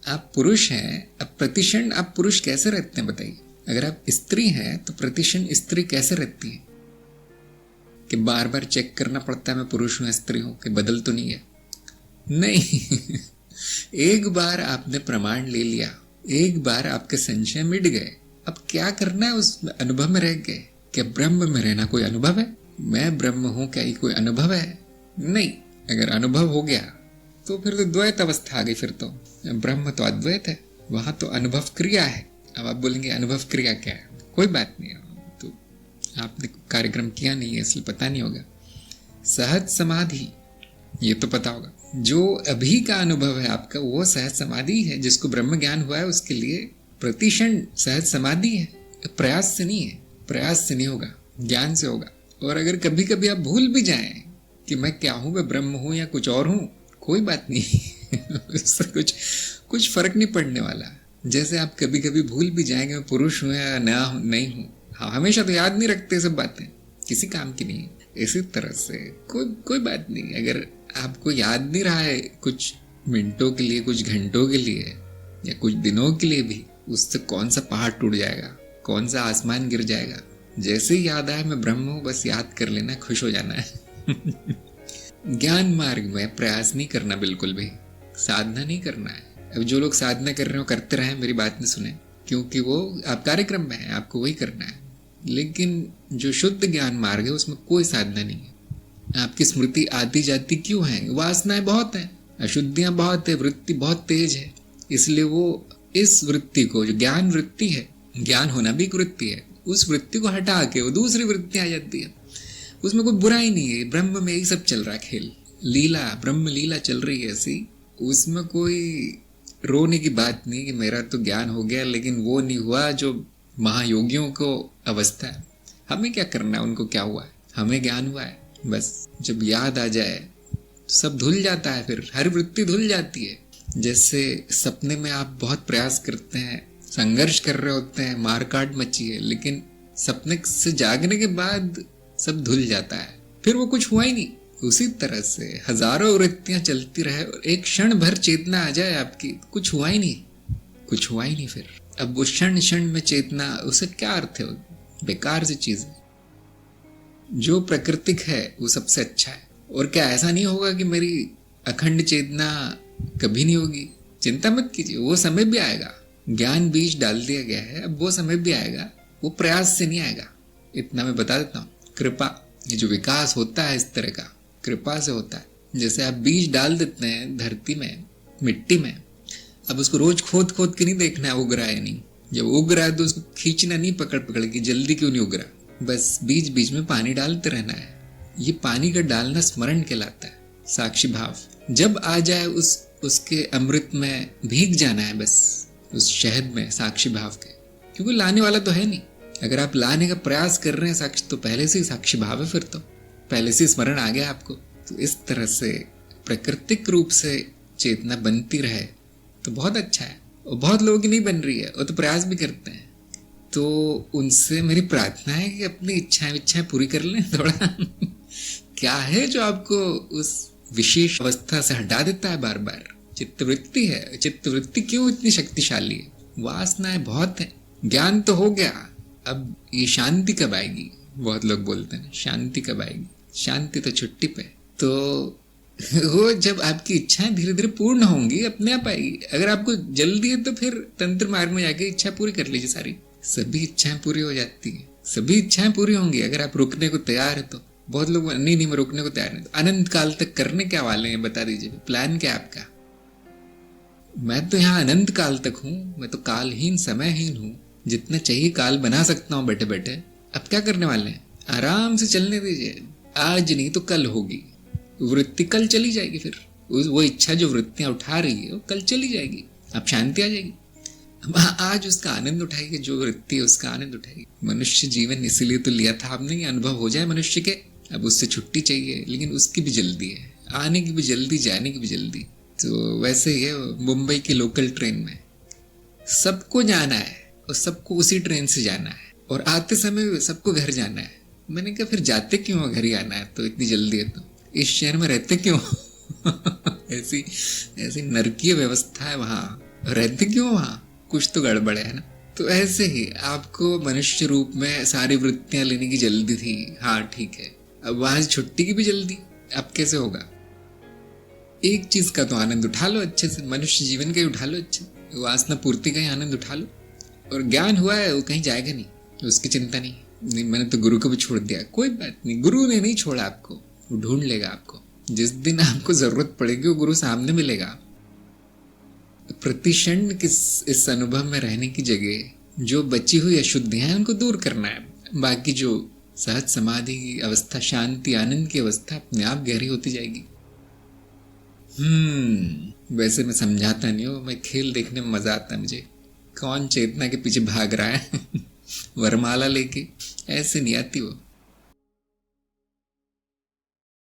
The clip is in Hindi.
आप पुरुष हैं, अब प्रतिक्षण आप पुरुष कैसे रहते हैं बताइए। अगर आप स्त्री हैं तो प्रतिक्षण स्त्री कैसे रहती है, कि बार बार चेक करना पड़ता है मैं पुरुष हूं स्त्री हूं, कि बदल तो नहीं है। नहीं एक बार आपने प्रमाण ले लिया, एक बार आपके संशय मिट गए, अब क्या करना है, उस अनुभव में रह गए। क्या ब्रह्म में रहना कोई अनुभव है? मैं ब्रह्म हूं क्या ये कोई अनुभव है? नहीं। अगर अनुभव हो गया तो फिर तो द्वैत अवस्था आ गई। फिर तो ब्रह्म तो अद्वैत है, वहां तो अनुभव क्रिया है। अब आप बोलेंगे अनुभव क्रिया क्या है? कोई बात नहीं, तो आपने कार्यक्रम किया नहीं है इसलिए पता नहीं होगा। सहज समाधि ये तो पता होगा। जो अभी का अनुभव है आपका वो सहज समाधि है। जिसको ब्रह्म ज्ञान हुआ है उसके लिए प्रतिक्षण सहज समाधि है। प्रयास से नहीं है, प्रयास से नहीं होगा, ज्ञान से होगा। और अगर कभी कभी आप भूल भी जाएं कि मैं क्या हूं, मैं ब्रह्म हूं या कुछ और हूं, कोई बात नहीं उससे कुछ फर्क नहीं पड़ने वाला। जैसे आप कभी कभी भूल भी जाएंगे मैं पुरुष हूं या नहीं हूं, हाँ हमेशा तो याद नहीं रखते सब बातें, किसी काम की नहीं। इसी तरह से कोई बात नहीं। अगर आपको याद नहीं रहा है कुछ मिनटों के लिए, कुछ घंटों के लिए या कुछ दिनों के लिए भी, उससे कौन सा पहाड़ टूट जाएगा, कौन सा आसमान गिर जाएगा। जैसे ही याद आए मैं ब्रह्म हूं, बस याद कर लेना, खुश हो जाना है ज्ञान मार्ग में प्रयास नहीं करना, बिल्कुल भी साधना नहीं करना है। अब जो लोग साधना कर रहे हो करते रहे, मेरी बात नहीं सुने, क्योंकि वो आप कार्यक्रम में है, आपको वही करना है। लेकिन जो शुद्ध ज्ञान मार्ग है उसमें कोई साधना नहीं है। आपकी स्मृति आती जाती क्यों है? वासनाएं बहुत हैं, अशुद्धियां बहुत है, वृत्ति बहुत तेज है। इसलिए वो इस वृत्ति को, जो ज्ञान वृत्ति है, ज्ञान होना भी एक वृत्ति है, उस वृत्ति को हटा के वो दूसरी वृत्ति आ जाती है। उसमें कोई बुराई नहीं है, ब्रह्म में यही सब चल रहा है, खेल लीला, ब्रह्म लीला चल रही है ऐसी। उसमें कोई रोने की बात नहीं कि मेरा तो ज्ञान हो गया लेकिन वो नहीं हुआ जो महायोगियों को अवस्था है। हमें क्या करना है, उनको क्या हुआ है, हमें ज्ञान हुआ है। बस जब याद आ जाए तो सब धुल जाता है, फिर हर वृत्ति धुल जाती है। जैसे सपने में आप बहुत प्रयास करते हैं, संघर्ष कर रहे होते हैं, मारकाट मची है, लेकिन सपने से जागने के बाद सब धुल जाता है, फिर वो कुछ हुआ ही नहीं। उसी तरह से हजारों वृत्तियां चलती रहे और एक क्षण भर चेतना आ जाए आपकी, कुछ हुआ ही नहीं, कुछ हुआ ही नहीं। फिर अब वो क्षण क्षण में चेतना, उसे क्या अर्थ है? बेकार सी चीज है। जो प्राकृतिक है वो सबसे अच्छा है। और क्या ऐसा नहीं होगा कि मेरी अखंड चेतना कभी नहीं होगी? चिंता मत कीजिए, वो समय भी आएगा। ज्ञान बीज डाल दिया गया है, अब वो समय भी आएगा। वो प्रयास से नहीं आएगा, इतना मैं बता देता हूँ। कृपा, ये जो विकास होता है इस तरह का, कृपा से होता है। जैसे आप बीज डाल देते हैं धरती में, मिट्टी में, अब उसको रोज खोद खोद के नहीं देखना है उग रहा है नहीं। जब उग रहा है तो उसको खींचना नहीं पकड़ पकड़ के, जल्दी क्यों नहीं उग रहा, बस बीच बीच में पानी डालते रहना है। ये पानी का डालना स्मरण कहलाता है, साक्षी भाव। जब आ जाए उसके अमृत में भीग जाना है, बस उस शहद में साक्षी भाव के, क्योंकि लाने वाला तो है नहीं। अगर आप लाने का प्रयास कर रहे हैं साक्षी, तो पहले से ही साक्षी भाव है, फिर तो पहले से स्मरण आ गया आपको। तो इस तरह से प्राकृतिक रूप से चेतना बनती रहे तो बहुत अच्छा है। और बहुत लोगों की नहीं बन रही है, वो तो प्रयास भी करते हैं। तो उनसे मेरी प्रार्थना है कि अपनी इच्छाएं पूरी कर लें थोड़ा क्या है जो आपको उस विशेष अवस्था से हटा देता है बार बार? चित्तवृत्ति है। चित्तवृत्ति क्यों इतनी शक्तिशाली है? वासनाएं बहुत है, ज्ञान तो हो गया, अब ये शांति कब आएगी? बहुत लोग बोलते हैं शांति कब आएगी, शांति तो छुट्टी पे। तो वो जब आपकी इच्छाएं धीरे धीरे पूर्ण होंगी, अपने आप आएगी। अगर आपको जल्दी है तो फिर तंत्र मार्ग में जाके इच्छा पूरी कर लीजिए सारी, सभी इच्छाएं पूरी हो जाती है, सभी इच्छाएं पूरी होंगी अगर आप रुकने को तैयार है तो। बहुत लोग नहीं मैं रुकने को तैयार नहीं। तो अनंत काल तक करने क्या वाले हैं बता दीजिए, प्लान क्या आपका? मैं तो यहाँ अनंत काल तक हूँ, मैं तो कालहीन समयहीन हूँ, जितना चाहिए काल बना सकता हूँ बैठे बैठे। अब क्या करने वाले हैं? आराम से चलने दीजिए, आज नहीं तो कल होगी वृत्ति, कल चली जाएगी। फिर वो इच्छा जो वृत्तियां उठा रही है वो कल चली जाएगी, अब शांति आ जाएगी। आज उसका आनंद उठाएगी, जो वृत्ति है उसका आनंद उठाएगी। मनुष्य जीवन इसीलिए तो लिया था आपने, अनुभव हो जाए मनुष्य के। अब उससे छुट्टी चाहिए, लेकिन उसकी भी जल्दी है, आने की भी जल्दी, जाने की भी जल्दी। तो वैसे ही है मुंबई की लोकल ट्रेन में, सबको जाना है और सबको उसी ट्रेन से जाना है, और आते समय सबको घर जाना है। मैंने कहा फिर जाते क्यों, घर ही आना है तो, इतनी जल्दी है तो इस शहर में रहते क्यों ऐसी नरकीय व्यवस्था है वहाँ। रहते क्यों वहां? कुछ तो गड़बड़ है ना। तो ऐसे ही आपको मनुष्य रूप में सारी वृत्तियां लेने की जल्दी थी, हाँ ठीक है, अब वहां से छुट्टी की भी जल्दी, अब कैसे होगा? एक चीज का तो आनंद उठा लो अच्छे से, मनुष्य जीवन का ही उठा लो अच्छे, वासना पूर्ति का ही आनंद उठा लो। और ज्ञान हुआ है वो कहीं जाएगा नहीं, उसकी चिंता नहीं, मैंने तो गुरु को भी छोड़ दिया, कोई बात नहीं, गुरु ने नहीं छोड़ा आपको, वो ढूंढ लेगा आपको, जिस दिन आपको जरूरत पड़ेगी वो गुरु सामने मिलेगा। प्रतिक्षण इस अनुभव में रहने की जगह जो बची हुई अशुद्धियां उनको दूर करना है, बाकी जो सहज समाधि की अवस्था, शांति आनंद की अवस्था अपने आप गहरी होती जाएगी। वैसे मैं समझाता नहीं हूँ, मैं खेल देखने में मजा आता है मुझे, कौन चेतना के पीछे भाग रहा है वरमाला लेके, ऐसे नहीं आती वो।